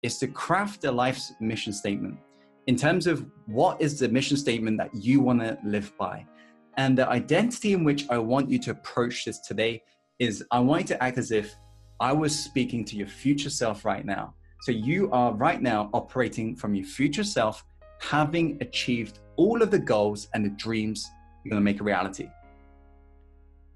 is to craft a life's mission statement in terms of what is the mission statement that you want to live by. And the identity in which I want you to approach this today is I want you to act as if I was speaking to your future self right now. So you are right now operating from your future self, having achieved all of the goals and the dreams you're going to make a reality.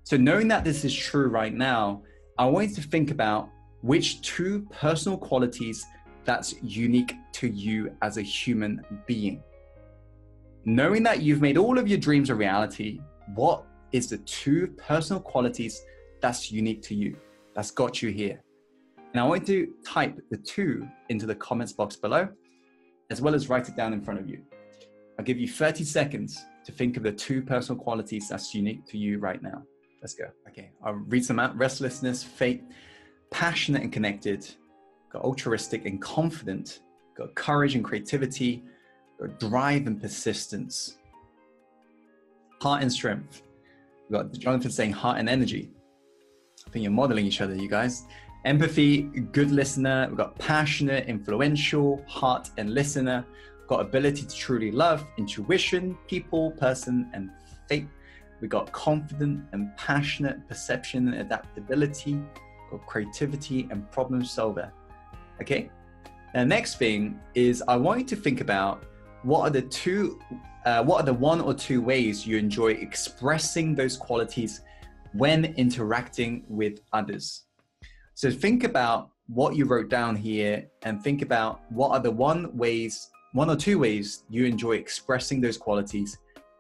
So knowing that this is true right now, I want you to think about which 2 personal qualities that's unique to you as a human being. Knowing that you've made all of your dreams a reality, what is the 2 personal qualities that's unique to you, that's got you here? And I want you to type the 2 into the comments box below, as well as write it down in front of you. I'll give you 30 seconds to think of the 2 personal qualities that's unique to you right now. Let's go. Okay, I'll read some out. Restlessness, fate, passionate and connected, got altruistic and confident, got courage and creativity, got drive and persistence, heart and strength. We've got Jonathan saying heart and energy. I think you're modeling each other, you guys. Empathy, good listener. We've got passionate, influential, heart and listener. We've got ability to truly love, intuition, people, person, and fate. We got confident and passionate, perception and adaptability. We've got creativity and problem solver. Okay. The next thing is I want you to think about what are the 1 or 2 ways you enjoy expressing those qualities when interacting with others. So think about what you wrote down here and think about what are the 1 or 2 ways you enjoy expressing those qualities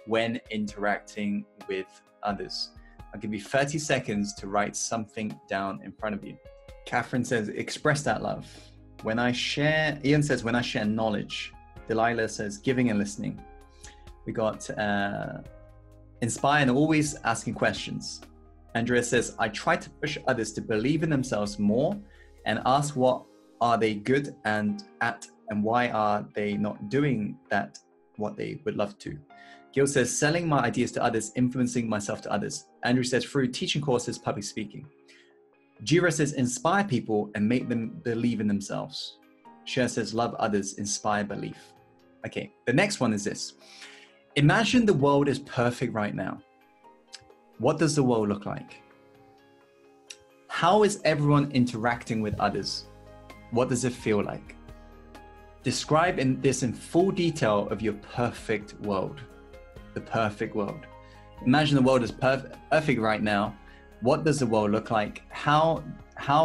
when interacting with others. I'll give you 30 seconds to write something down in front of you. Catherine says, express that love. Ian says, when I share knowledge. Delilah says, giving and listening. We got inspire and always asking questions. Andrea says, I try to push others to believe in themselves more and ask what are they good and why are they not doing that, what they would love to. Gil says, selling my ideas to others, influencing myself to others. Andrew says, through teaching courses, public speaking. Jira says, inspire people and make them believe in themselves. Cher says, love others, inspire belief. Okay, the next one is this. Imagine the world is perfect right now. What does the world look like? How is everyone interacting with others? What does it feel like? Describe this in full detail of your perfect world. The perfect world. Imagine the world is perfect right now. What does the world look like? How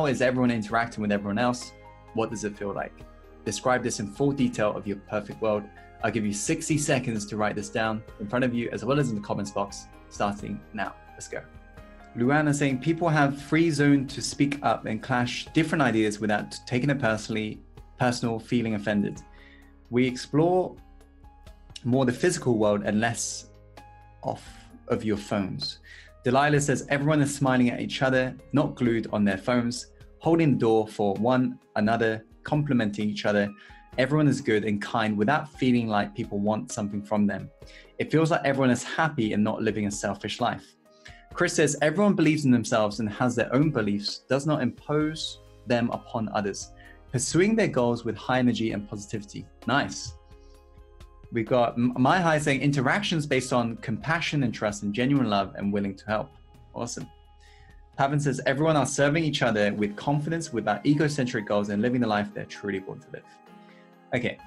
is everyone interacting with everyone else? What does it feel like? Describe this in full detail of your perfect world. I'll give you 60 seconds to write this down in front of you as well as in the comments box, starting now. Let's go. Luana saying, people have free zone to speak up and clash different ideas without taking it personal, feeling offended. We explore more the physical world and less off of your phones. Delilah says, everyone is smiling at each other, not glued on their phones, holding the door for one another, complimenting each other. Everyone is good and kind without feeling like people want something from them. It feels like everyone is happy and not living a selfish life. Chris says, everyone believes in themselves and has their own beliefs, does not impose them upon others, pursuing their goals with high energy and positivity. Nice. We got My High saying, interactions based on compassion and trust and genuine love and willing to help. Awesome. Pavan says, everyone are serving each other with confidence without egocentric goals and living the life they're truly born to live. Okay,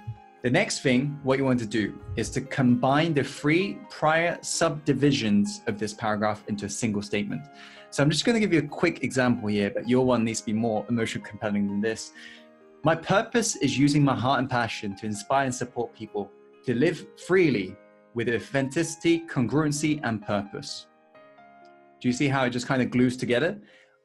the next thing, what you want to do is to combine the 3 prior subdivisions of this paragraph into a single statement. So I'm just going to give you a quick example here, but your one needs to be more emotionally compelling than this. My purpose is using my heart and passion to inspire and support people to live freely with authenticity, congruency, and purpose. Do you see how it just kind of glues together?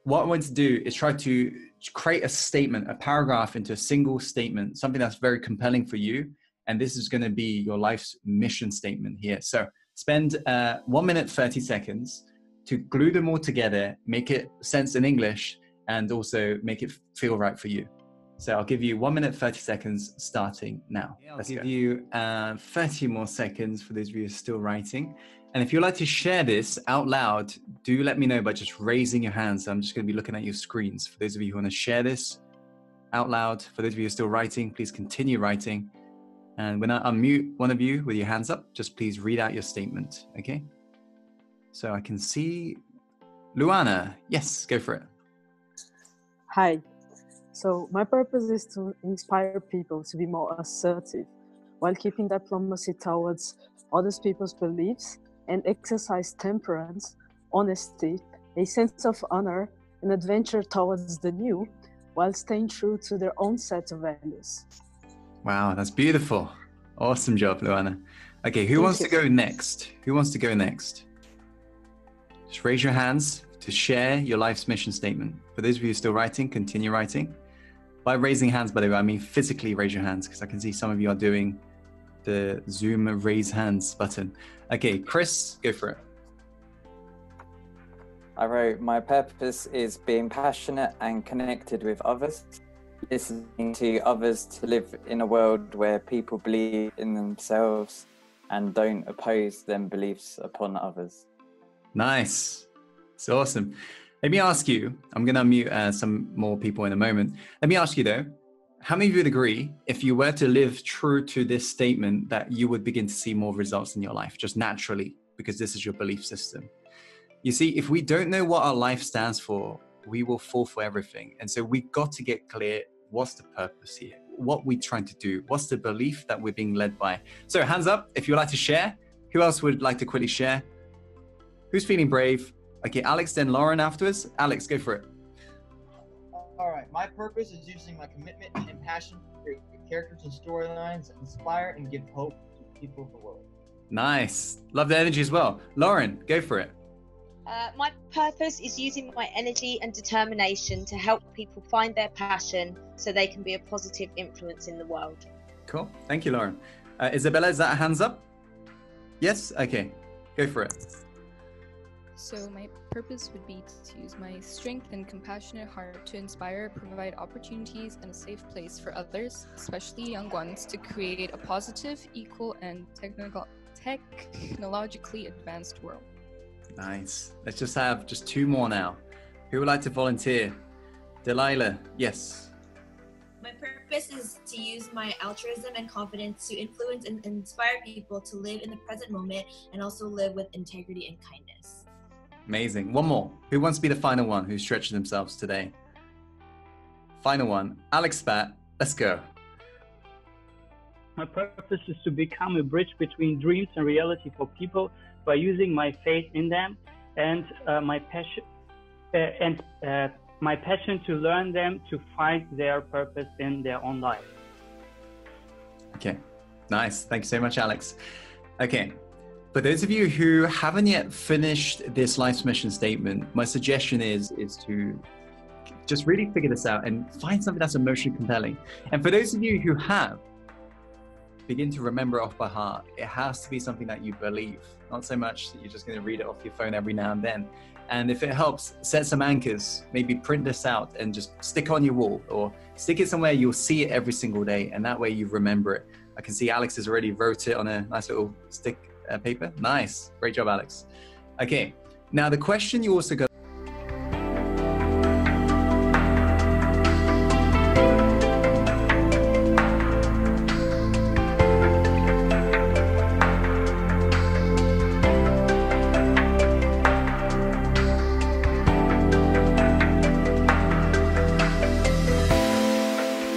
What I want to do is try to create a statement, a paragraph into a single statement, something that's very compelling for you. And this is going to be your life's mission statement here. So spend 1 minute, 30 seconds to glue them all together, make it sense in English, and also make it feel right for you. So I'll give you 1 minute, 30 seconds starting now. I'll give you 30 more seconds for those of you who are still writing. And if you'd like to share this out loud, do let me know by just raising your hands. I'm just going to be looking at your screens. For those of you who want to share this out loud. For those of you who are still writing, please continue writing. And when I unmute one of you with your hands up, just please read out your statement, okay? So I can see Luana. Yes, go for it. Hi. So my purpose is to inspire people to be more assertive while keeping diplomacy towards other people's beliefs and exercise temperance, honesty, a sense of honor, and adventure towards the new while staying true to their own set of values. Wow, that's beautiful. Awesome job, Luana. Okay, who wants to go next? Who wants to go next? Just raise your hands to share your life's mission statement. For those of you who are still writing, continue writing. By raising hands, by the way, I mean physically raise your hands, because I can see some of you are doing the Zoom raise hands button. Okay, Chris, go for it. I wrote, my purpose is being passionate and connected with others, listening to others to live in a world where people believe in themselves and don't oppose them beliefs upon others. Nice. It's awesome. Let me ask you, I'm going to unmute some more people in a moment. Let me ask you though, how many of you would agree if you were to live true to this statement that you would begin to see more results in your life just naturally because this is your belief system? You see, if we don't know what our life stands for, we will fall for everything. And so we've got to get clear, what's the purpose here? What we're trying to do? What's the belief that we're being led by? So hands up if you'd like to share. Who else would like to quickly share? Who's feeling brave? Okay, Alex, then Lauren afterwards. Alex, go for it. All right, my purpose is using my commitment and passion to create characters and storylines that inspire and give hope to people of the world. Nice. Love the energy as well. Lauren, go for it. My purpose is using my energy and determination to help people find their passion so they can be a positive influence in the world. Cool. Thank you, Lauren. Isabella, is that a hands up? Yes? Okay. Go for it. So my purpose would be to use my strength and compassionate heart to inspire, provide opportunities and a safe place for others, especially young ones, to create a positive, equal, and technologically advanced world. Nice. Let's just have two more now. Who would like to volunteer? Delilah, yes. My purpose is to use my altruism and confidence to influence and inspire people to live in the present moment and also live with integrity and kindness. Amazing. One more. Who wants to be the final one who's stretching themselves today? Final one. Alex Spat, let's go. My purpose is to become a bridge between dreams and reality for people by using my faith in them and my passion to learn them to find their purpose in their own life. Okay, nice. Thank you so much, Alex. Okay, for those of you who haven't yet finished this life's mission statement, my suggestion is to just really figure this out and find something that's emotionally compelling. And for those of you who have, begin to remember it off by heart. It has to be something that you believe, not so much that you're just going to read it off your phone every now and then. And if it helps, set some anchors, maybe print this out and just stick on your wall or stick it somewhere you'll see it every single day. And that way you remember it. I can see Alex has already wrote it on a nice little stick paper. Nice. Great job, Alex. Okay. Now the question you also got